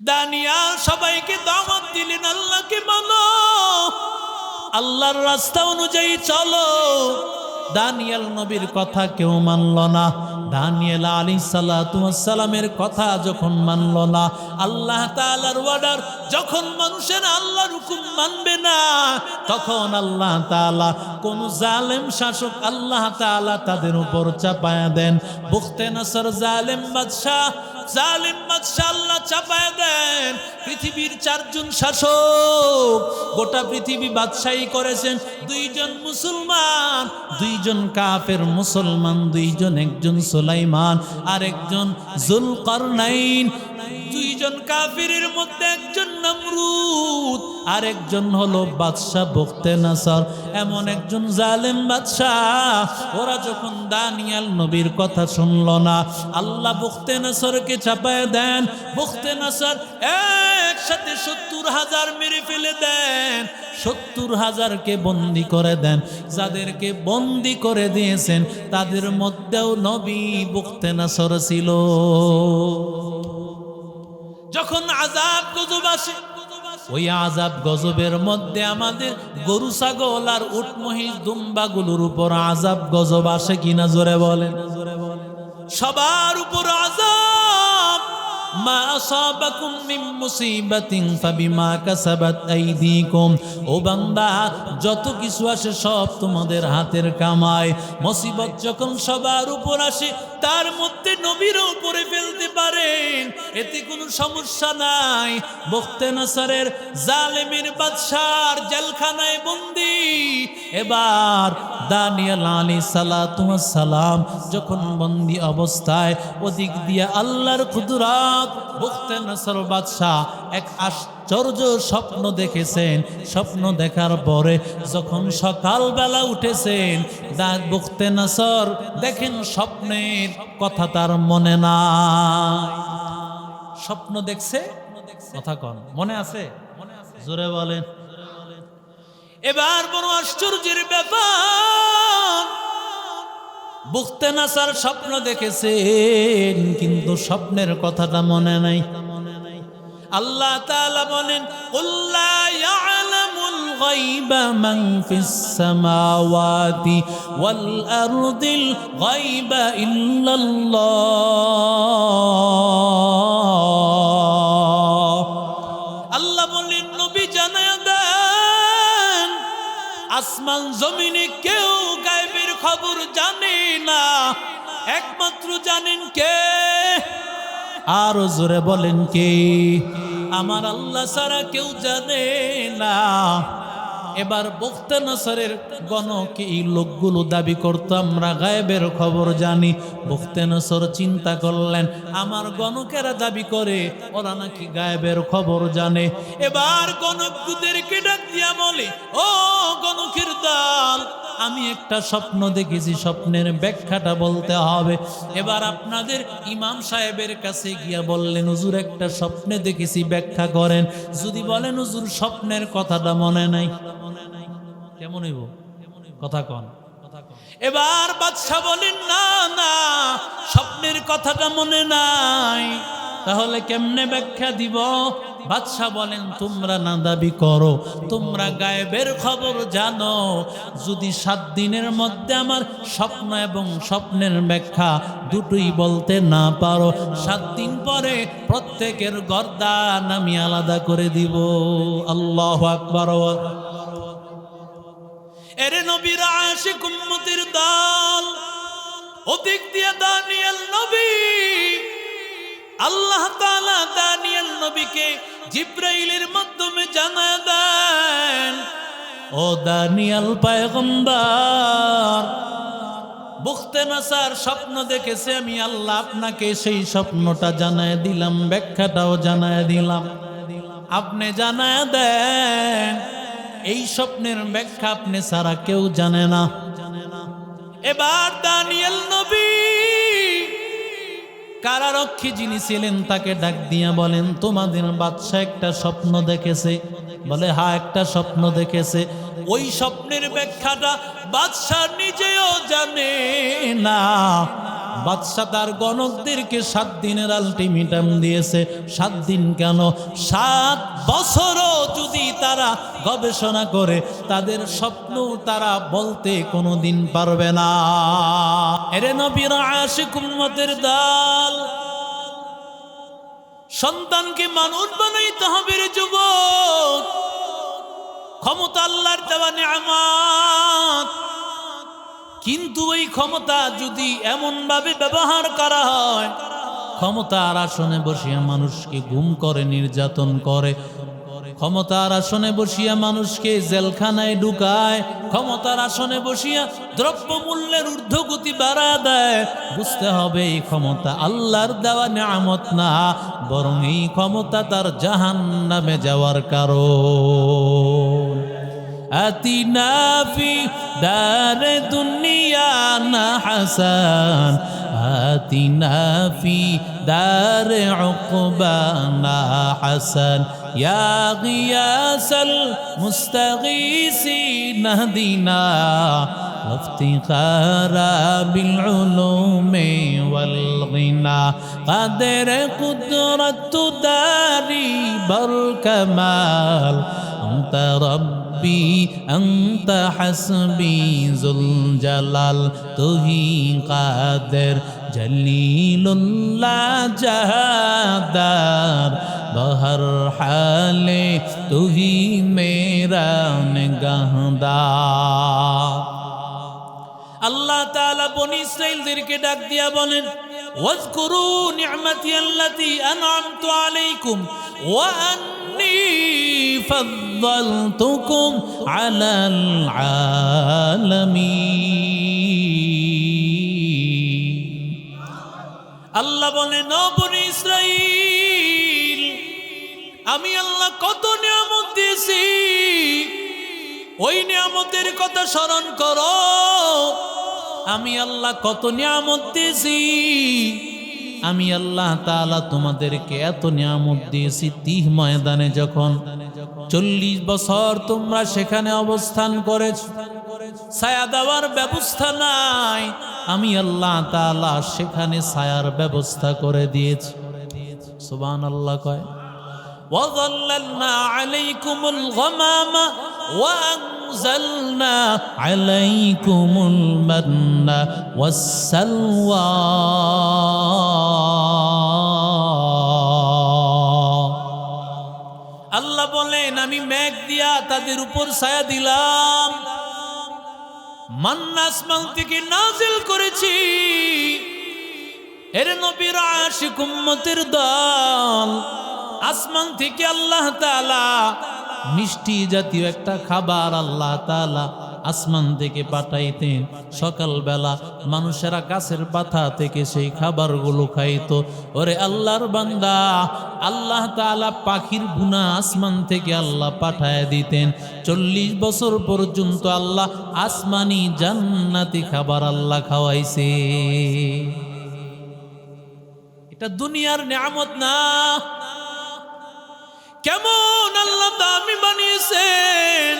দানিয়াল সবাইকে দাওয়াত দিলেন, আল্লাহকে মানো, আল্লাহর রাস্তা অনুযায়ী চলো। দানিয়েল নবীর কথা কেউ মানল না। দানিয়েল আলাইহিস সালাতু ওয়াস সালামের কথা যখন মানল না, আল্লাহ তাআলার অর্ডার যখন মানুষের আল্লাহর হুকুম মানবে না, তখন আল্লাহ তাআলা কোন জালেম শাসক আল্লাহ তাআলা তাদের উপর চাপায়া দেন। বুখতে নসর জালেম বাদশা আল্লাহ চাপায়া দেন। পৃথিবীর 4 জন শাসক গোটা পৃথিবী বাদশাহী করেছেন। 2 জন মুসলমান, 2 জন কাফের মুসলমান, 2 জন, একজন সুলাইমান আর একজন যুলকারনাইন। 2 জন কাফিরের মধ্যে একজন নমরুদ আর একজন হলো বাদশা বুখতে নসর। এমন একজন জালেম বাদশা। ওরা যখন দানিয়েল নবীর কথা শুনল না, আল্লাহ বুখতে নসরকে চাপায় দেন। বুখতে নসর একসাথে 70,000 মেরে ফেলে দেন। 70,000কে বন্দি করে দেন। যাদেরকে বন্দি করে দিয়েছেন তাদের মধ্যেও নবী বুখতে নসর ছিল। যখন আযাব গজব আসে, ওই আযাব গজবের মধ্যে আমাদের গরু ছাগল আর উট মহিষ দুম্বাগুলোর উপর আযাব গজব আসে কিনা জোরে বলেন? সবার উপর আযাব। মা আসাবাকুম মিন মুসিবাতিন ফাবিমা কাসাবাত আইদিকুম। ও বান্দা, যত কিছু আসে সব তোমাদের হাতের কামাই। মুসিবত যখন সবার উপর আসে, তার মধ্যে নবীর উপরে ফেলতে পারেন, এতে কোনো সমস্যা নাই। বুখতে নসরের জালেমের বাদশার জেলখানায় বন্দী। এবার দানিয়েল আলাইহিস সালাতু ওয়াস সালাম যখন বন্দী অবস্থায়, ওদিক দিয়ে আল্লাহর কুদরত, বুখতে নসর বাদশাহ এক আশ্চর্য স্বপ্ন দেখেছেন। স্বপ্ন দেখার পরে যখন সকালবেলা উঠেছেন, বুখতে নসর দেখেন স্বপ্নের কথা তার মনে নাই। স্বপ্ন দেখছে, কথা কন, মনে আছে? জোরে বলেন। এবার বড় আশ্চর্যের ব্যাপার, বুখতে নসর স্বপ্ন দেখেছেন কিন্তু স্বপ্নের কথাটা মনে নাই। আল্লাহ তাআলা বলেন, কুল লা ইয়ালামুল গায়বা মান ফিস সামাওয়াতি ওয়াল আরদিল গায়বা ইল্লাল্লাহ। আল্লাহ বলেন, নবী জানায়া দেন, আসমান জমিনে কেউ গায়বের খবর জানে না, একমাত্র জানেন কে? আরো জোরে বলেন কে? আমার আল্লাহ ছাড়া কেউ জানে না। এবার বুখতে নসরের গণক এই লোকগুলো দাবি করতো আমরা গায়েবের খবর জানি। বুখতে নসর চিন্তা করলেন, আমার গণকেরা দাবি করে ওরা নাকি গায়েবের খবর জানে। এবার গণকদেরকে ডাক দিয়া বলে, ও গণকের দল, আমি একটা স্বপ্ন দেখেছি, স্বপ্নের ব্যাখ্যাটা বলতে হবে। এবার আপনাদের ইমাম সাহেবের কাছে গিয়া বললেন, হুজুর একটা স্বপ্নে দেখেছি, ব্যাখ্যা করেন। যদি বলেন হুজুর স্বপ্নের কথাটা মনে নাই, কেমন হইব? কথা কন। এবার বাদশা বলেন, না না, স্বপ্নের কথাটা মনে নাই, তাহলে কেমনে ব্যাখ্যা দিব? বাদশা বলেন, তোমরা না দাবি করো তোমরা গায়েবের খবর জানো, যদি 7 দিনের মধ্যে আমার স্বপ্ন এবং স্বপ্নের ব্যাখ্যা দুটোই বলতে না পারো, 7 দিন পরে প্রত্যেকের গর্দান আমি আলাদা করে দিব। আল্লাহু আকবার। এরে নবীর আশিক উম্মতের দল, ওদিক দিয়ে দানিয়েল নবী, আল্লাহ তাআলা দানিয়েল নবীকে জিব্রাইলের মাধ্যমে জানায় দেন, ও দানিয়েল পয়গম্বর, বুখতে নসর স্বপ্ন দেখেছে, আমি আল্লাহ আপনাকে সেই স্বপ্নটা জানায় দিলাম, ব্যাখ্যাটাও জানায় দিলাম, আপনি জানায় দেন। এই স্বপ্নের ব্যাখ্যা আপনি ছাড়া কেউ জানে না। এবার দানিয়েল নবী কারারক্ষী যিনি ছিলেন তাকে ডাক দিয়া বলেন, তোমাদের বাদশা একটা স্বপ্ন দেখেছে? বলে, হ্যাঁ একটা স্বপ্ন দেখেছে। ওই স্বপ্নের ব্যাখ্যাটা বাদশা নিজেও জানে না। বাদশা তার গণকদেরকে 7 দিনের আলটিমেটাম দিয়েছে। 7 দিন কেন, 7 বছরও যদি তারা গবেষণা করে তাদের স্বপ্ন তারা বলতে কোনোদিন পারবে না। এরে নবীর আশিক উম্মতের দল, সন্তানকে মানুষ বানাইতে হবে রে যুবক। ক্ষমতা আল্লাহর দেওয়া নিয়ামত, কিন্তু ওই ক্ষমতা যদি এমন ভাবে ব্যবহার করা হয়, ক্ষমতার আসনে বসিয়া মানুষকে গুম করে, নির্যাতন করে, ক্ষমতার আসনে বসিয়া মানুষকে জেলখানায় ঢুকায়, ক্ষমতার আসনে বসিয়া দ্রব্যমূল্যের ঊর্ধ্বগতি বাড়া দেয়, বুঝতে হবে এই ক্ষমতা আল্লাহর দেওয়া নিয়ামত না, বরং এই ক্ষমতা তার জাহান্নামে যাওয়ার কারণ। আতিনা ফি দারে দুনিয়া না হাসান, আতিনা ফি দারে উকবা না হাসান, ইয়া গিয়াসাল মুস্তাগীসিন আহদিনা ইফতিখারা বিল উলুমি ওয়াল গিনা, কাদের কুদরত দারি বল কামাল, আনতা রব্বি আনতা হাসবি যুল জালাল, তুহি কাদের জলিলুল্লাহ জাহাদার, বহর হালে তুহি মেরা নিগাহদার। আল্লাহ তাআলা বনি ইসরাঈলদেরকে ডাক দিয়া বলেন, ওয়াজকুরু নি'মাতি আল্লাতী আন'আমতু আলাইকুম ওয়া আন্নী ফাদ্দালতুকুম আলাল আলামিন। আল্লাহ বলেন, ও বনি ইসরাঈল, আমি আল্লাহ কত নিয়ামত দিয়েছি, ওই নিয়ামতের কথা স্মরণ করো। আমি আল্লাহ কত নিয়ামত দিয়েছি, আমি আল্লাহ তাআলা তোমাদেরকে এত নিয়ামত দিয়েছি। তিহ ময়দানে যখন 40 বছর তোমরা সেখানে অবস্থান করেছ, ছায়া দেওয়ার ব্যবস্থা নাই, আমি আল্লাহ তাআলা সেখানে ছায়ার ব্যবস্থা করে দিয়েছি। সুবহানাল্লাহ কয়। وظللنا عليكم الغمام وأنزلنا عليكم المن والسلوى আল্লাহ বলেন, আমি মেঘ দিয়া তাদের উপর ছায়া দিলাম, মান্না আসমান থেকে নাজিল করেছি। এর নবীর আশিক উম্মতের দল, আসমান থেকে আল্লাহ তাআলা মিষ্টি জাতীয় একটা খাবার আল্লাহ তাআলা আসমান থেকে পাঠাইতেন। সকালবেলা মানুষেরা গাছের পাতা থেকে সেই খাবারগুলো খাইতো। ওরে আল্লাহর বান্দা, আল্লাহ তাআলা পাখির গুনা আসমান থেকে আল্লাহ পাঠায় দিতেন। 40 বছর পর্যন্ত আল্লাহ আসমানি জান্নাতি খাবার আল্লাহ খাওয়াইছে। এটা দুনিয়ার নিয়ামত না? কেমন আল্লাহ দামি বানিয়েছেন।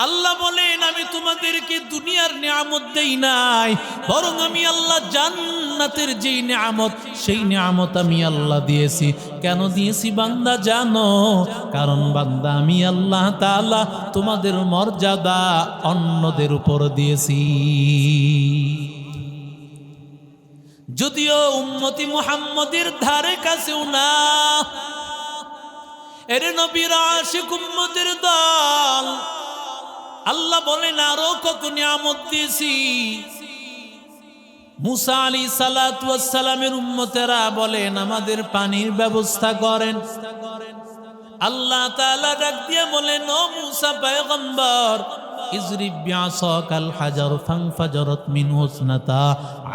আল্লাহ বলেন, আমি তোমাদেরকে দুনিয়ার নিয়ামত দেই নাই, বরং আমি আল্লাহ জান্নাতের যেই নিয়ামত, সেই নিয়ামত আমি আল্লাহ দিয়েছি। কেন দিয়েছি বান্দা জানো? কারণ বান্দা, আমি আল্লাহ তাআলা তোমাদের মর্যাদা অন্যদের উপর দিয়েছি। যদিও উম্মতি মুহাম্মদের ধারে কাছেও না। এর নবীর আশিক উম্মতের দল, আল্লাহ বলেন আরো কত নিয়ামত দিয়েছি। মুসা আলাইহিস সালাতু ওয়াস সালামের উম্মতেরা বলেন, আমাদের পানির ব্যবস্থা করেন। আল্লাহ তাআলা ডাক দিয়ে বলেন, ও মুসা পয়গম্বর, ইজরিব বিআসাকাল হাজার ফানফাজারাত মিনহু ইসনাতা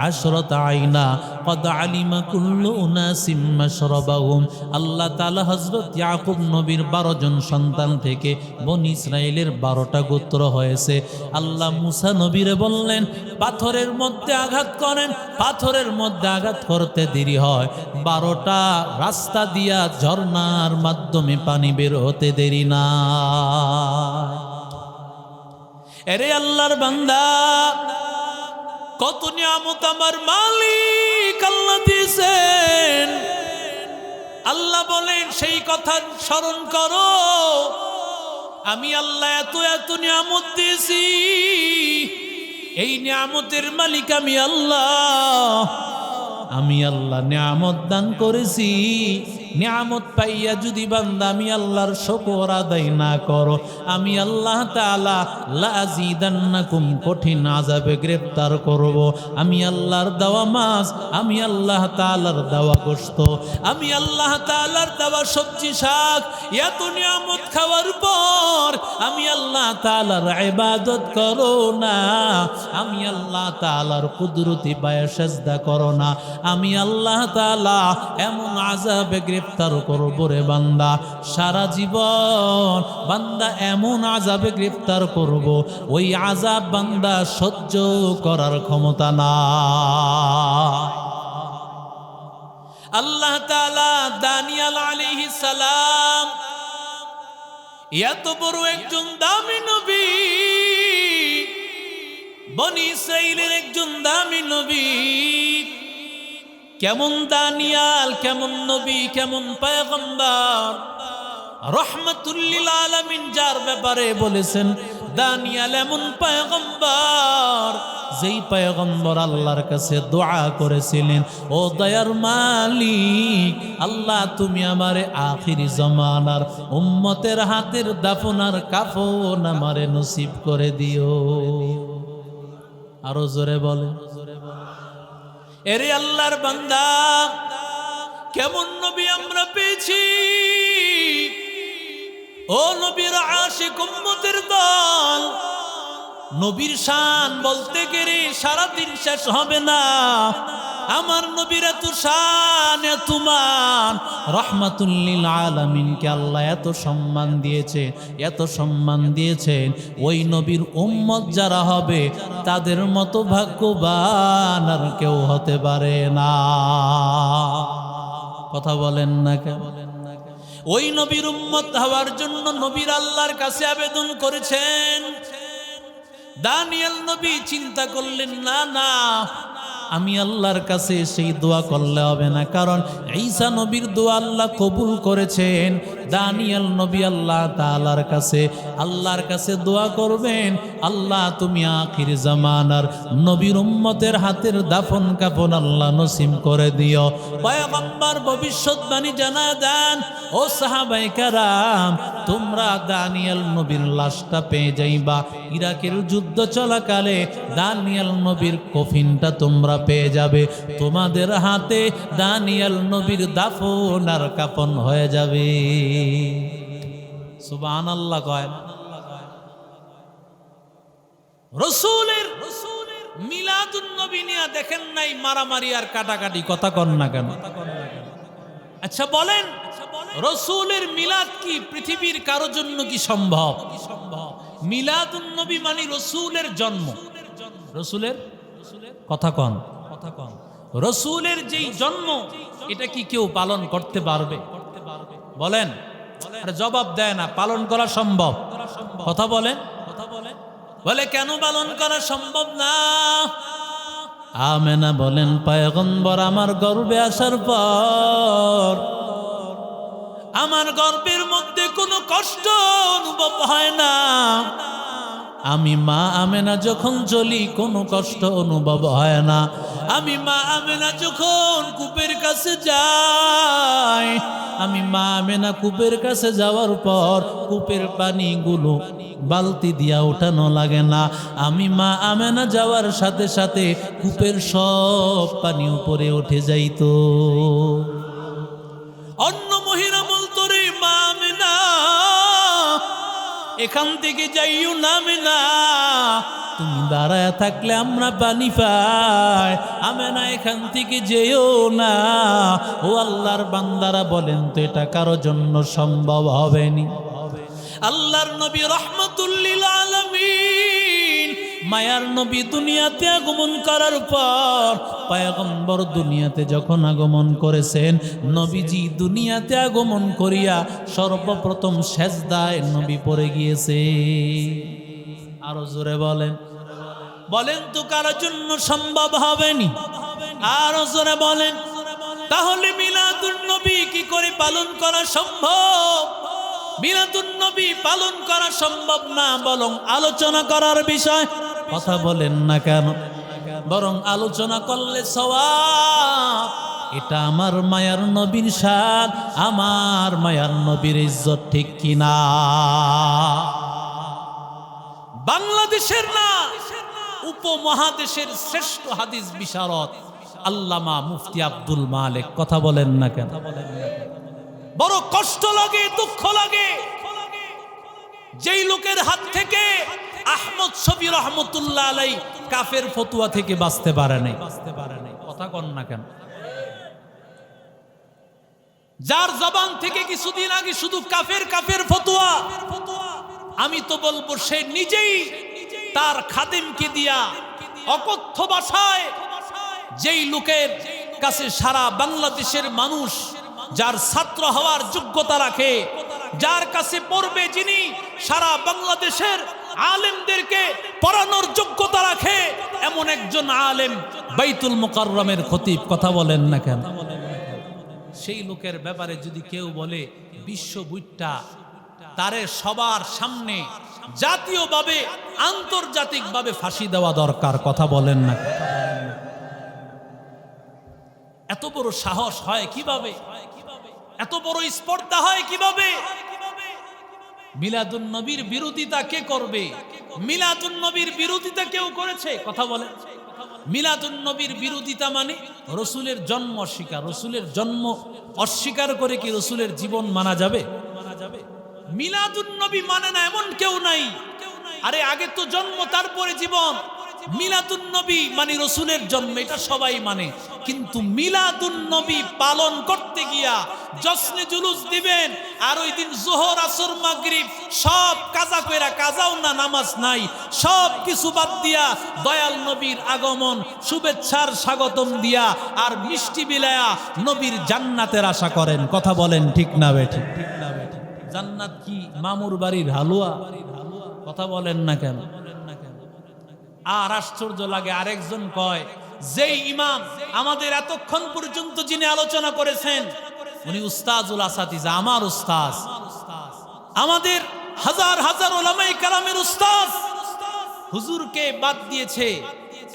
আশরাতা আইনা ক্বাদ আলিমা কুল্লু উনাসিম মাশরাবাহুম। আল্লাহ তাআলা হযরত ইয়াকুব নবীর 12 জন সন্তান থেকে বনি ইসরাইলের 12টা গোত্র হয়েছে। আল্লাহ মুসা নবীরে বললেন, পাথরের মধ্যে আঘাত করেন। পাথরের মধ্যে আঘাত করতে দেরি হয়, 12টা রাস্তা দিয়া ঝর্ণার মাধ্যমে পানি বের হতে দেরি না। এরে আল্লাহর বান্দা, কত নিয়ামত আমার মালিক আল্লাহ দিয়েছেন। আল্লাহ বলেন সেই কথা স্মরণ করো, আমি আল্লাহ এত এত নিয়ামত দিয়েছি, এই নিয়ামতের মালিক আমি আল্লাহ। আমি আল্লাহ নিয়ামত দান করেছি, নিয়ামত পাইয়া যদি বান্দা আমি আল্লাহর শুকর আদায় না করো, আমি আল্লাহ তাআলা লাযিদান্নাকুম কঠিন আযাবে গ্রেফতার করব। আমি আল্লাহর দেওয়া মাছ, আমি আল্লাহ তাআলার দেওয়া গোশত, আমি আল্লাহ তাআলার দেওয়া সবজি শাক, এত নিয়ামত খাওয়ার পর আমি আল্লাহ তাআলার ইবাদত করো না, আমি আল্লাহ তাআলার কুদরতি পায়ে সিজদা করো না, আমি আল্লাহ তাআলা এমন আযাবে গ্রেফতার করব রে বান্দা, সারা জীবন বান্দা এমন আযাবে গ্রেফতার করব, ওই আযাব বান্দা সহ্য করার ক্ষমতা না। আল্লাহ তাআলা দানিয়াল আলাইহিস সালাম এত বড় একজন দামি নবী, বনি ইসরাইলের একজন দামি নবী, কেমন দানিয়াল, কেমন নবী, কেমন পয়গম্বর, রহমাতুল লিল আলামিন যার ব্যাপারে বলেছেন দানিয়াল এমন পয়গম্বর, যেই পয়গম্বর আল্লাহর কাছে দোয়া করেছিলেন, ও দয়ার মালিক আল্লাহ তুমি আমারে আখিরি জামানার উম্মতের হাতের দাফনার কাফন আমারে নসিব করে দিও। আরো জোরে বলে, এরে আল্লাহর বান্দা, কেমন নবী আমরা পেয়েছি, ও নবীর আশিক উম্মতের দল। নবীর শান বলতে গেলে সারাদিন শেষ হবে না। আমার নবীর এত শান, এত মান, রহমাতুল লিল আলামিনকে আল্লাহ এত সম্মান দিয়েছে, এত সম্মান দিয়েছেন, ওই নবীর উম্মত যারা হবে তাদের মতো ভাগ্যবান আর কেউ হতে পারে না। কথা বলেন না কেন? ওই নবীর উম্মত হওয়ার জন্য নবীর আল্লাহর কাছে আবেদন করেছেন। দানিয়েল নবী চিন্তা করলেন, না না, আমি আল্লাহর কাছে সেই দোয়া করলে হবে না, কারণ ঈসা নবীর দোয়া আল্লাহ কবুল করেছেন। দানিয়েল নবী আল্লাহ তাআলার কাছে, আল্লাহর কাছে দোয়া করবেন, আল্লাহ তুমি আখির জামানার নবীর উম্মতের হাতের দাফন কাফন আল্লাহ নসিব করে দিও। পয়গম্বর ভবিষ্যৎবাণী জানা দেন, ও সাহাবায়ে কেরাম তোমরা দানিয়েল নবীর লাশটা পেয়ে যাইবা, ইরাকের যুদ্ধ চলাকালে দানিয়েল নবীর কফিনটা তোমরা পেয়ে যাবে, তোমাদের হাতে দানিয়েল নবীর দাফন আর কাফন হয়ে যাবে। সুবহানাল্লাহ কয়। রাসূলের মিলাদুন নবী নিয়ে দেখেন নাই মারামারি আর কাটাকাটি, কথা কন না কেন? আচ্ছা বলেন, রাসূলের মিলাদ কি পৃথিবীর কারোর জন্য কি সম্ভব? মিলাদুন নবী মানে রাসূলের জন্ম। রাসূলের কথা কন, রাসূলের যেই জন্ম, এটা কি কেউ পালন করতে পারবে? বলেন, জবাব দেয় না। পালন করা সম্ভব? কথা বলেন, বলে কেন পালন করা সম্ভব না? আমেনা বলেন, পয়গম্বর আমার গর্ভে আসার পর আমার গর্ভের মধ্যে কোনো কষ্ট অনুভব হয় না। আমি মা আমেনা যখন চলি কোনো কষ্ট অনুভব হয় না। আমি মা আমেনা যখন কূপের কাছে যাই, আমি মা আমেনা কূপের কাছে যাওয়ার পর কূপের পানিগুলো বালতি দিয়া উঠানো লাগে না। আমি মা আমেনা যাওয়ার সাথে সাথে কূপের সব পানি উপরে উঠে যাইতো। অন্য মহিলা বলতো, রে মা আমেনা এখান থেকে যাইও না আমেনা, তুমি দাঁড়ায় থাকলে আমরা পানি পাই, আমেনা এখান থেকে যেও না। ও আল্লাহর বান্দারা বলেন তো এটা কারো জন্য সম্ভব হবেনি? আল্লাহর নবী রহমাতুল লিল আলামিন, মায়ার নবী দুনিয়াতে আগমন করার পর, পয়গম্বর দুনিয়াতে যখন আগমন করেছেন, নবীজি দুনিয়াতে আগমন করিয়া সর্বপ্রথম সেজদায় নবী পড়ে গিয়েছে। আরো জোরে বলেন, বলেন তো কারোর জন্য সম্ভব হবেনি? আর জোরে বলেন। তাহলে মিলাদুন নবী কি করে পালন করা সম্ভব? মিলাদুন নবী পালন করা সম্ভব না, বরং আলোচনা করার বিষয়। কথা বলেন না কেন? বরং আলোচনা করলে সওয়াব। এটা আমার মায়ার নবীর শান, আমার মায়ার নবীর ইজ্জত, ঠিক কিনা? বাংলাদেশের না, উপমহাদেশের শ্রেষ্ঠ হাদিস বিশারদ আল্লামা মুফতি আব্দুল মালেক। কথা বলেন না কেন? বড় কষ্ট লাগে, দুঃখ লাগে যেই লোকের হাত থেকে আহমদ শফি রহমতুল্লাহ আলাই কাফের ফতুয়া থেকে বাঁচতে পারে নাই। কথা কন না কেন? যার জবান থেকে কিছুদিন আগে শুধু কাফের কাফের ফতুয়া, আমি তো বলবো সে নিজেই তার খাদেমকে দিয়া অকথ্য ভাষায় যেই লোকের কাছে সারা বাংলাদেশের মানুষ, যার ছাত্র হওয়ার যোগ্যতা রাখে, যার কাছে পড়বে, যিনি সারা বাংলাদেশের আলেমদেরকে পড়ানোর যোগ্যতা রাখে, এমন একজন আলেম বাইতুল মুকাররমের খতিব। কথা বলেন না কেন? সেই লোকের ব্যাপারে যদি কেউ বলে বিশ্ব বুইট্টা, তারে সবার সামনে জাতীয়ভাবে আন্তর্জাতিকভাবে ফাঁসি দেওয়া দরকার। কথা বলেন না? এত বড় সাহস হয় কিভাবে? এত বড় স্পর্ধা হয় কিভাবে? মিলাদুন নবীর বিরোধিতা কে করবে? মিলাদুন নবীর বিরোধিতা কেউ করেছে? কথা বলে। মিলাদুন নবীর বিরোধিতা মানে রসুলের জন্ম অস্বীকার। রসুলের জন্ম অস্বীকার করে কি রসুলের জীবন মানা যাবে? মিলাদুন নবী মানে না এমন কেউ নাই। আরে আগে তো জন্ম, তারপরে জীবন। মিলাদুন নবী মানে রসুলের জন্ম, এটা সবাই মানে। কিন্তু মিলাদুন নবী পালন করতে গিয়া জশ্নে জুলুস দিবেন, আর ওই দিন যোহর আসর মাগরিব সব কাজা কইরা, কাজাও না, নামাজ নাই, সব কিছু বাদ দিয়া দয়াল নবীর আগমন শুভেচ্ছার স্বাগতম দিয়া আর মিষ্টি বিলায়া নবীর জান্নাতের আশা করেন। কথা বলেন ঠিক না বেঠি? জান্নাত কি মামুর বাড়ির হালুয়া? কথা বলেন না কেন? আর আশ্চর্য লাগে, আরেকজন কয় যেই ইমাম আমাদের এতক্ষণ পর্যন্ত যিনি আলোচনা করেছেন উনি উস্তাজুল আসাতিজা, আমার উস্তাজ, আমাদের হাজার হাজার উলামায়ে কেরামের উস্তাজ, হুজুরকে বাদ দিয়েছে।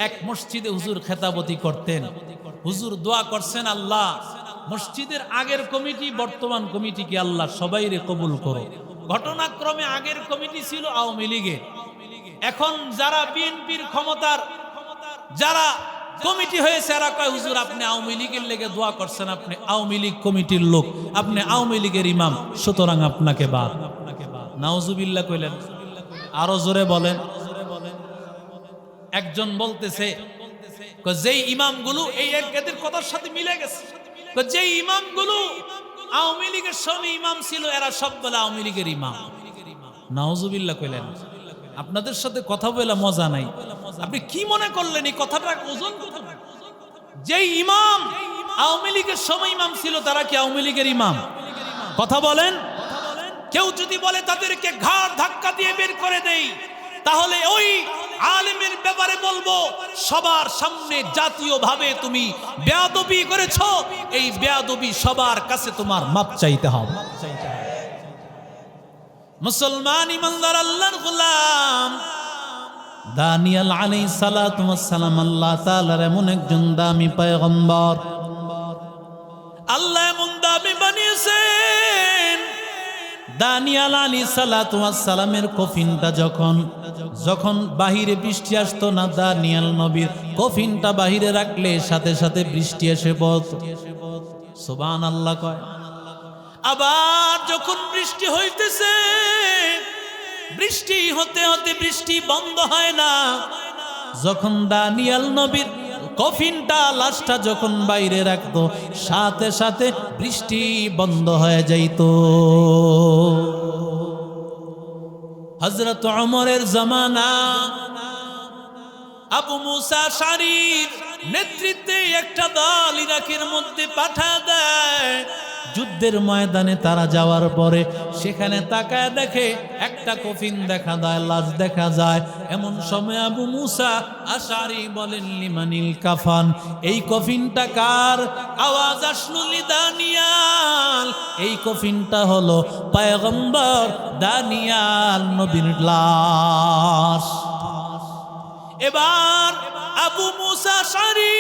এক মসজিদে হুজুর খেতাবতি করতেন, হুজুর দোয়া করছেন, আল্লাহ মসজিদের আগের কমিটি, বর্তমান কমিটিকে আল্লাহ সবাইরে কবুল করো। ঘটনাক্রমে আগের কমিটি ছিল আওয়ামী লীগের, এখন যারা বিএনপির ক্ষমতার যারা কমিটি হয়েছে এরা কয় হুজুর আপনি আওয়ামী লীগের লেগে দোয়া করছেন, আপনি আওয়ামী লীগ কমিটির লোক, আপনি আওয়ামী লীগের ইমাম, সুতরাং আপনাকে বাদ। নাউজুবিল্লাহ কইলেন। আরো জোরে বলেন। একজন বলতেছে যেই ইমামগুলো এই এদের কথার সাথে মিলে গেছে, যেই ইমামগুলো আওয়ামী লীগের সময় ইমাম ছিল এরা সব বলে আওয়ামী লীগের ইমাম। নাউজুবিল্লাহ কইলেন। আপনাদের সাথে কথা বলে মজা নাই। আপনি কি মনে করলেন এই কথাটা ওজন কত? যেই ইমাম আওয়ামী লীগের সময় ইমাম ছিল তারা কি আওয়ামী লীগের ইমাম? কথা বলেন। কেউ যদি বলে তাদেরকে ঘাড় ধাক্কা দিয়ে বের করে দেই, তাহলে ওই আলেমের ব্যাপারে বলবো সবার সামনে জাতীয়ভাবে তুমি বেয়াদবি করেছো, এই বেয়াদবি সবার কাছে তোমার মাপ চাইতে হবে। মুসলমান ইমানদার আল্লাহর গোলাম দানিয়েল আলাইহিস সালাতু ওয়াস সালাম আল্লাহ তাআলার এমন একজন দামি পয়গম্বর, আল্লাহ এমন দামি বানিয়েছেন। দানিয়েল আলাইহিস সালাতু ওয়াস সালামের কফিনটা যখন বাহিরে বৃষ্টি আসতো না, দানিয়েল নবীর কফিনটা বাহিরে রাখলে সাথে সাথে বৃষ্টি এসে পড়তো। সুবহানাল্লাহ কয়। আবার যখন বৃষ্টি হইতেছে, বৃষ্টি হতে হতে বৃষ্টি বন্ধ হয় না, যখন দানিয়েল নবীর কফিনটা লাশটা যখন বাইরে রাখতো সাথে সাথে বৃষ্টি বন্ধ হয়ে যাইত। হযরত ওমরের জামানা আবু মুসা আশআরীর নেতৃত্বে একটা দল ইরাকের মধ্যে পাঠা দেয়। যুদ্ধের ময়দানে তারা যাওয়ার পরে সেখানে তাকায় দেখে একটা কফিন দেখা যায়, লাশ দেখা যায়। এমন সময় আবু মুসা আশআরী বলেন, লিমানিল কাফান, এই কফিনটা কার? আওয়াজ আসলো দানিয়াল। এই কফিনটা হলো পয়গম্বর দানিয়াল নবীর লাশ। এবার আবু মুসা আশআরী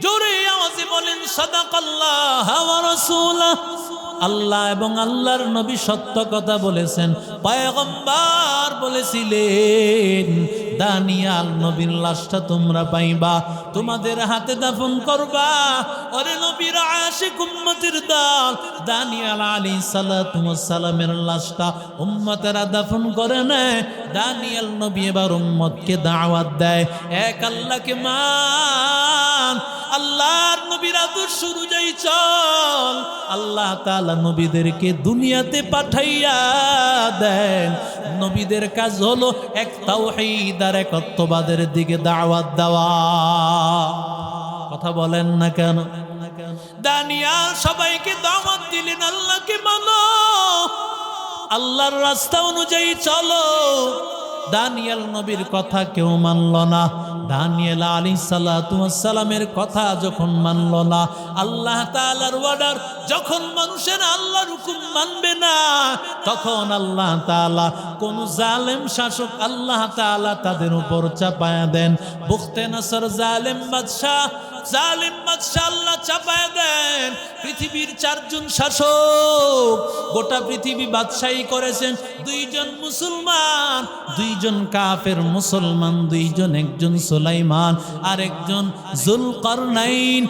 জোরে আওয়াজে বলেন, সাদাকাল্লাহ ওয়া রাসূলুহু, আল্লাহ এবং আল্লাহর নবী সত্য কথা বলেছেন। পয়গম্বর বলেছিলেন দানিয়াল নবীর লাশটা তোমরা পাইবা, তোমাদের হাতে দাফন করবা। ওরে নবীর আশিক উম্মতের দল, দানিয়াল আলাইহিস সালাতু ওয়াস সালামের লাশটা উম্মতেরা দাফন করে নেয়। দানিয়াল নবী এবার উম্মতকে দাওয়াত দেয়, এক আল্লাহকে মান, আল্লাহর নবীর আদর্শ অনুযায়ী চল। আল্লাহ তাআলা নবীদেরকে দুনিয়াতে পাঠাইয়া দেন, নবীদের কাজ হলো এক তাওহীদ আর একত্ববাদের দিকে দাওয়াত দেওয়া। কথা বলেন না কেন? দানিয়াল সবাইকে দাওয়াত দিলেন, আল্লাহকে মানো, আল্লাহর রাস্তা অনুযায়ী চলো। দানিয়াল নবীর কথা কেউ মানল না। দানিয়াল আলাইহিস সালাতু ওয়াস সালামের কথা যখন মানল না, আল্লাহ তাআলার অর্ডার যখন মানুষের আল্লাহর হুকুম মানবে না, তখন আল্লাহ তাআলা কোন জালেম শাসক আল্লাহ তাআলা তাদের উপর চাপায়া দেন। বুখতে নসর জালেম বাদশাহ আল্লাহ চাপায়া দেন। পৃথিবীর 4 জন শাসক গোটা পৃথিবী বাদশাহী করেছেন, 2 জন মুসলমান, 2 জন কাফের মুসলমান, 2 জন, একজন সুলাইমান আর একজন যুলকারনাইন।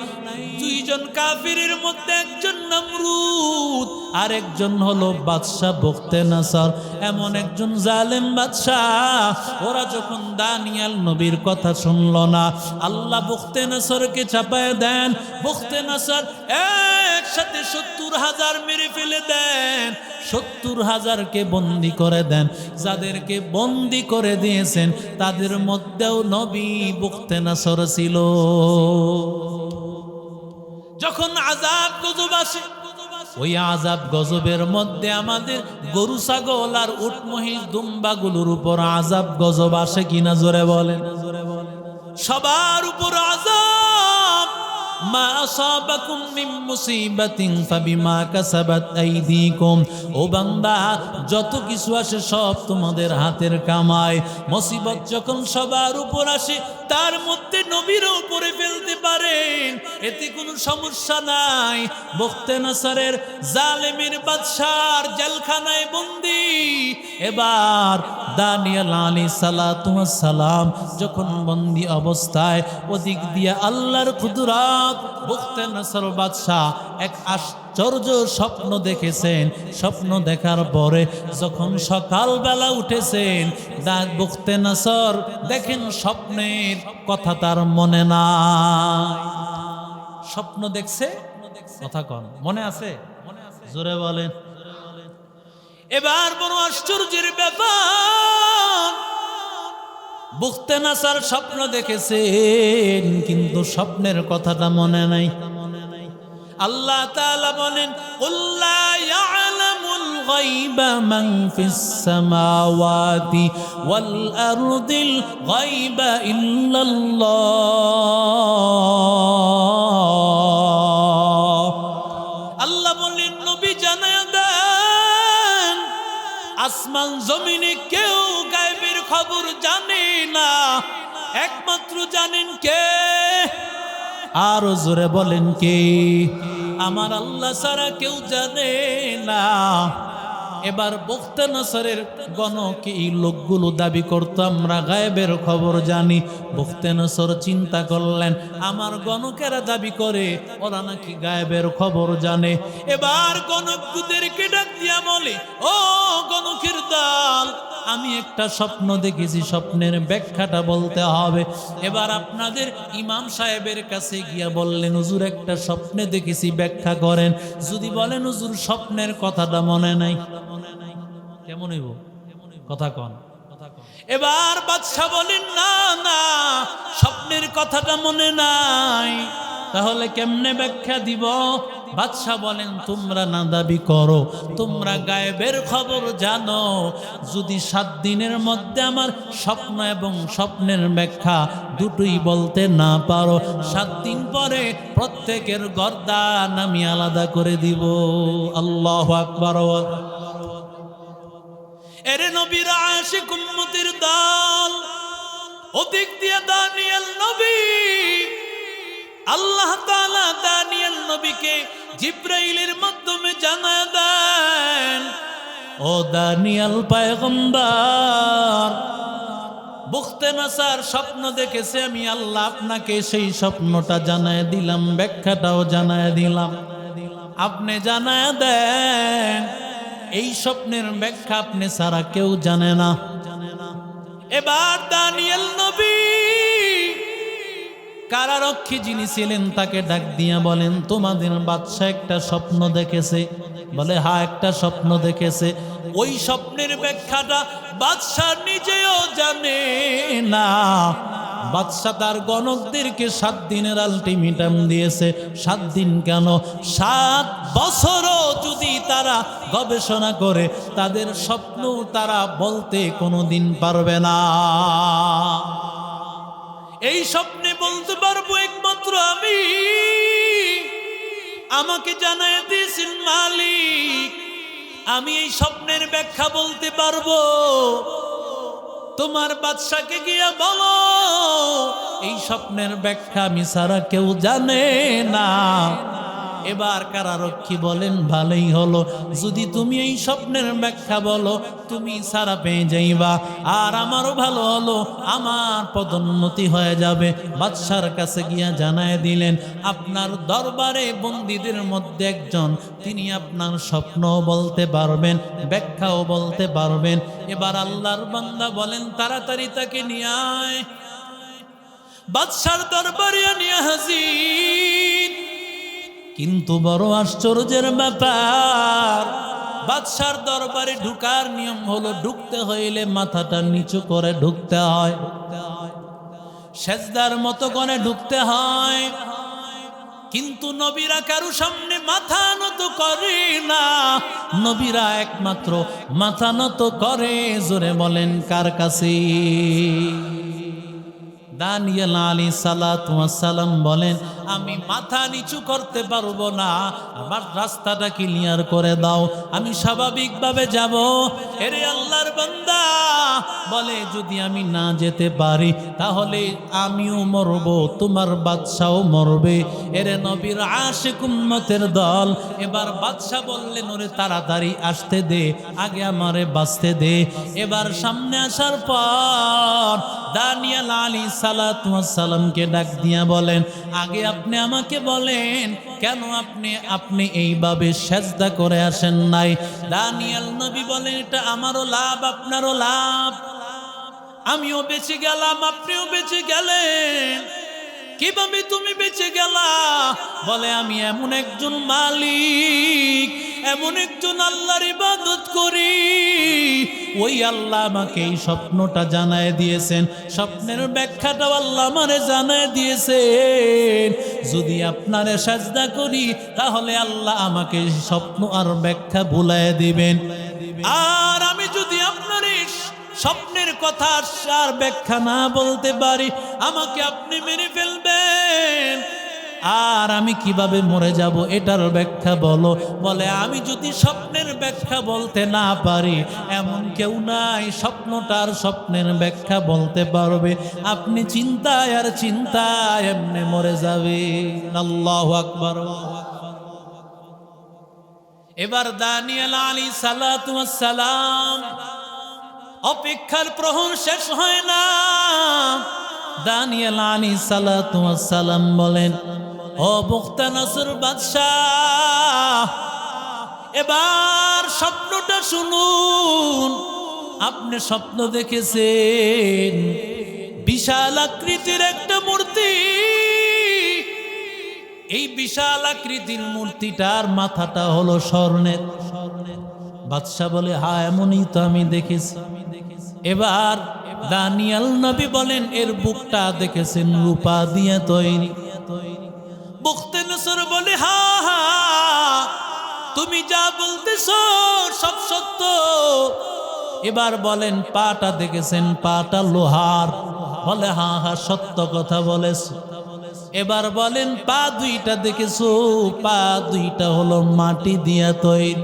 2 জন কাফিরের মধ্যে একজন নমরুদ আর একজন হলো বাদশাহ বুখতে নসর। এমন একজন জালেম বাদশাহ। ওরা যখন দানিয়াল নবীর কথা শুনল না, আল্লাহ বুখতে নসরকে চাপায় দেন। বুখতে নসর একসাথে 70,000 মেরে ফেলে দেন, 70,000কে বন্দি করে দেন। যাদেরকে বন্দি করে দিয়েছেন তাদের মধ্যেও নবী বুখতে নসর ছিল। যখন আযাব গজব আসে, ওই আযাব গজবের মধ্যে আমাদের গরু ছাগল আর উট মহিষ দুম্বাগুলোর উপর আযাব গজব আসে কিনা জোরে বলেন? সবার উপর আযাব। মা আসাবাকুম মিন মুসিবাতিন ফাবিমা কাসাবাত আইদিকুম। ও বান্দা, যত কিছু আসে সব তোমাদের হাতের কামাই। মুসিবত যখন সবার উপর আসে, তার মধ্যে নবীর উপরে ফেলতে পারেন, এতে কোনো সমস্যা নাই। বুখতে নসরের জালেমের বাদশার জেলখানায় বন্দী। এবার দানিয়াল আলাইহিস সালাতু ওয়াস সালাম যখন বন্দী অবস্থায়, ওদিক দিয়ে আল্লাহর কুদরত, বুখতে নসর বাদশাহ এক আশ্চর্য স্বপ্ন দেখেছেন। স্বপ্ন দেখার পরে যখন সকালবেলা উঠেছেন, বুখতে নসর দেখেন স্বপ্নের কথা তার মনে নাই। স্বপ্ন দেখছে, কথা কন, মনে আছে? জোরে বলেন। এবার বড় আশ্চর্যের ব্যাপার, বুখতে নসর স্বপ্ন দেখেছেন কিন্তু স্বপ্নের কথাটা মনে নাই। আল্লাহ তাআলা বলেন, কুল্লা ইয়ালামুল গায়বা মান ফিস সামাওয়াতি ওয়াল আরদিল গায়বা ইল্লাল্লাহ। আল্লাহ বলেন, নবী জানায়া দেন, আসমান জমিনে কেউ গায়বের খবর জানে না, একমাত্র জানেন কে? আরো জোরে বলেন কে? আমার আল্লাহ ছাড়া কেউ জানে না। এবার বুখতে নসরের গণক এই লোকগুলো দাবি করতো আমরা গায়েবের খবর জানি। বুখতে নসর চিন্তা করলেন, আমার গণকেরা দাবি করে ওরা নাকি গায়েবের খবর জানে। এবার গণকদেরকে ডাক দিয়া বলে, ও গণকের দল, আমি একটা স্বপ্ন দেখেছি, স্বপ্নের ব্যাখ্যাটা বলতে হবে। এবার আপনাদের ইমাম সাহেবের কাছে গিয়া বললেন, হুজুর একটা স্বপ্নে দেখেছি, ব্যাখ্যা করেন। যদি বলেন হুজুর স্বপ্নের কথাটা মনে নাই, কেমন হইব? কথা কন। এবার বাদশা বলেন, না না, স্বপ্নের কথাটা মনে নাই, তাহলে কেমনে ব্যাখ্যা দিব? বাদশাহ বলেন, তোমরা না দাবি করো তোমরা গায়েবের খবর জানো, যদি 7 দিনের মধ্যে আমার স্বপ্ন এবং স্বপ্নের ব্যাখ্যা দুটোই বলতে না পারো, 7 দিন পরে প্রত্যেকের গর্দান আমি আলাদা করে দিব। আল্লাহু আকবার। এরে নবীর আশিক উম্মতের দল, ওদিক দিয়ে দানিয়েল নবী, আল্লাহ তাআলা দানিয়েল নবীকে জিব্রাইলের মাধ্যমে জানায় দেন, ও দানিয়েল পয়গম্বর, বুখতে নাসার স্বপ্ন দেখেছে, আমি আল্লাহ আপনাকে সেই স্বপ্নটা জানায় দিলাম, ব্যাখ্যাটাও জানায় দিলাম, আপনি জানায় দেন। এই স্বপ্নের ব্যাখ্যা আপনি ছাড়া কেউ জানে না। এবার দানিয়েল নবী কারারক্ষী যিনি ছিলেন তাকে ডাক দিয়া বলেন, তোমাদের বাদশা একটা স্বপ্ন দেখেছে? বলে, হ্যাঁ একটা স্বপ্ন দেখেছে। ওই স্বপ্নের ব্যাখ্যাটা বাদশা নিজেও জানে না। বাদশা তার গণকদেরকে 7 দিনের আলটিমেটাম দিয়েছে। 7 দিন কেন, 7 বছরও যদি তারা গবেষণা করে তাদের স্বপ্ন তারা বলতে কোনোদিন পারবে না। এই স্বপ্নে বলতে পারবো একমাত্র আমি। আমাকে জানায় দিয়েছেন মালিক, আমি এই স্বপ্নের ব্যাখ্যা বলতে পারবো। তোমার বাদশাকে গিয়া বলো এই স্বপ্নের ব্যাখ্যা আমি ছাড়া কেউ জানে না। এবার কারারক্ষী বলেন, ভালোই হলো, যদি তুমি এই স্বপ্নের ব্যাখ্যা বলো তুমি ছাড়া পেয়ে যাইবা, আর আমারও ভালো হলো, আমার পদোন্নতি হয়ে যাবে। বাদশার কাছে গিয়া জানায় দিলেন, আপনার দরবারে বন্দীদের মধ্যে একজন, তিনি আপনার স্বপ্ন বলতে পারবেন, ব্যাখ্যাও বলতে পারবেন। এবার আল্লাহর বান্দা বলেন, তাড়াতাড়ি তাকে নিয়ে আয়। বাদশার দরবারে নিয়ে হাজির। কিন্তু বড় আশ্চর্যের ব্যাপার, বাদশার দরবারে ঢুকার নিয়ম হলো ঢুকতে হইলে মাথাটা নিচু করে ঢুকতে হয়, সেজদার মতো করে ঢুকতে হয়। কিন্তু নবীরা কারো সামনে মাথা নত করে না, নবীরা একমাত্র মাথা নত করে, জোরে বলেন কার কাছে? দানিয়েল আলাইহিস সালাতু ওয়াস সালাম বলেন, আমি মাথা নিচু করতে পারবো না, আমার রাস্তাটা ক্লিয়ার করে দাও, আমি স্বাভাবিকভাবে যাব। এরে আল্লাহর বান্দা বলে, যদি আমি না যেতে পারি তাহলে আমিও মরব, তোমার বাদশাও মরবে। এরে নবীর আশিক উম্মতের দল, এবার বাদশা বললেন, ওরে তাড়াতাড়ি আসতে দে, আগে আমারে বাঁচতে দে। এবার সামনে আসার পর দানিয়েল আলাইহিস সালাতু ওয়াস সালামকে ডাক দিয়া বলেন, আগে আপনি আমাকে বলেন কেন আপনি এইভাবে সেজদা করে আসেন নাই? দানিয়েল নবী বলেন, এটা আমারও লাভ আপনারও লাভ, আমিও বেঁচে গেলাম আপনিও বেঁচে গেলেন। কিভাবে তুমি বেঁচে গেলা? বলে, আমি এমন একজন মালিক, এমন একজন আল্লাহর ইবাদত করি, ওই আল্লাহ আমাকে এই স্বপ্নটা জানায় দিয়েছেন, স্বপ্নের ব্যাখ্যাটাও আল্লাহ আমারে জানায় দিয়েছেন। যদি আপনারে সাজদা করি তাহলে আল্লাহ আমাকে স্বপ্ন আর ব্যাখ্যা ভুলায় দিবেন, আর আমি যদি আপনার স্বপ্নের কথা আর ব্যাখ্যা না বলতে পারি আমাকে আপনি মেরে ফেলবেন। আর আমি কিভাবে মরে যাব এটার ব্যাখ্যা বলো। বলে, আমি যদি স্বপ্নের ব্যাখ্যা বলতে না পারি, এমন কেউ নাই স্বপ্নটার স্বপ্নের ব্যাখ্যা বলতে পারবে, আপনি চিন্তায় আর চিন্তায় এমনি মরে যাবে। আল্লাহু আকবার। এবার দানিয়েল আলাইহিস সালাতু ওয়াস সালাম, অপেক্ষার প্রহর শেষ হয় না। দানিয়েল আলাইহিস সালাতু ওয়াস সালাম বলেন, ও বুখতানাসর বাদশাহ, এবার স্বপ্নটা শুনুন। আপনি স্বপ্ন দেখেছেন বিশাল আকৃতির একটা মূর্তি, এই বিশাল আকৃতির মূর্তিটার মাথাটা হলো স্বর্ণের। বাদশাহ বলে, হ্যাঁ এমনই তো আমি দেখেছি। এবার দানিয়েল নবী বলেন, এর বুকটা দেখেছেন রূপা দিয়ে তৈরি। বুখতানাসর বলে, হ্যাঁ হ্যাঁ তুমি যা বলতেছো সব সত্য। এবার বলেন পাটা দেখেছেন, পাটা লোহার? বলে হ্যাঁ হ্যাঁ সত্য কথা বলেছো। এবার বলেন পা দুইটা দেখেছো? পা দুইটা হলো মাটি দিয়া তৈরি।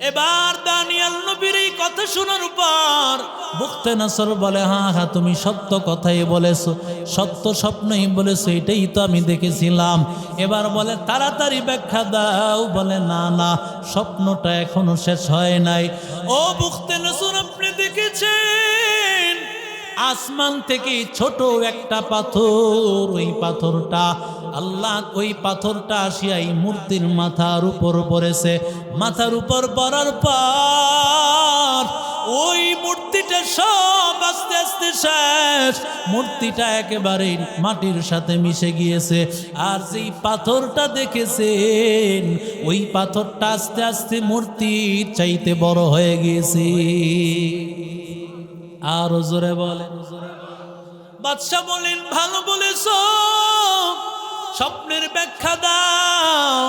এবার দানিয়েল নবীর এই কথা শোনার পর বুখতে নসর বলে হ্যাঁ হ্যাঁ তুমি সত্য কথাই বলেছো, সত্য স্বপ্নই বলেছো, এটাই তো আমি দেখেছিলাম। এবার বলে তাড়াতাড়ি ব্যাখ্যা দাও। বলে না না, স্বপ্নটা এখনো শেষ হয় নাই। ও বুখতে নসর, আপনি দেখেছেন আসমান থেকে ছোট একটা পাথর, ওই পাথরটা আল্লাহ, ওই পাথরটা আসিয়া এই মূর্তির মাথার উপর পড়েছে। মাথার উপর পড়ার পর ওই মূর্তিটা সব আস্তে আস্তে শেষ। মূর্তিটা একেবারে মাটির সাথে মিশে গিয়েছে। আর যেই পাথরটা দেখেছেন, ওই পাথরটা আস্তে আস্তে মূর্তির চাইতে বড় হয়ে গিয়েছে। আর জোরে বলেন। বাদশা বলেন ভালো বলেছো, স্বপ্নের ব্যাখ্যা দাও।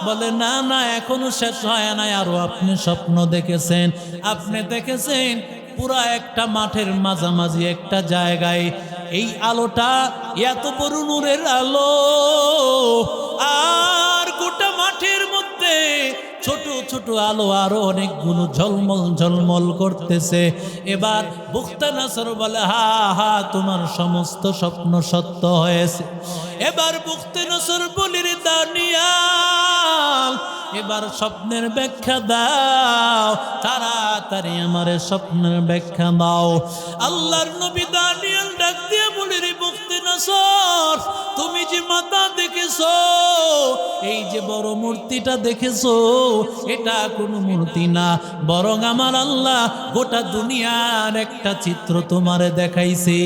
বলে না না, এখনো শেষ হয় নাই, আরো আপনি স্বপ্ন দেখেছেন। আপনি দেখেছেন পুরা একটা মাঠের মাঝামাঝি একটা জায়গায় এই আলোটা এত বড় নূরের আলো, আর গোটা মাঠের মধ্যে ছোট ছোট আলো আরো অনেকগুলো ঝলমল ঝলমল করতেছে। এবার বুখতে নসর বলে হা হা তোমার সমস্ত স্বপ্ন সত্য হয়েছে। এবার বুখতে নসর বলির দানিয়াল, এবার স্বপ্নের ব্যাখ্যা দাও, তাড়াতাড়ি আমার স্বপ্নের ব্যাখ্যা দাও। আল্লাহর নবী দানিয়াল ডাক দিয়ে বলে রে বুখতে নসর, তুমি যে মাথা দেখেছো, এই যে বড় মূর্তিটা দেখেছো, এটা কোনো মূর্তি না, বরং আমার আল্লাহ গোটা দুনিয়ার একটা চিত্র তোমারে দেখাইছে।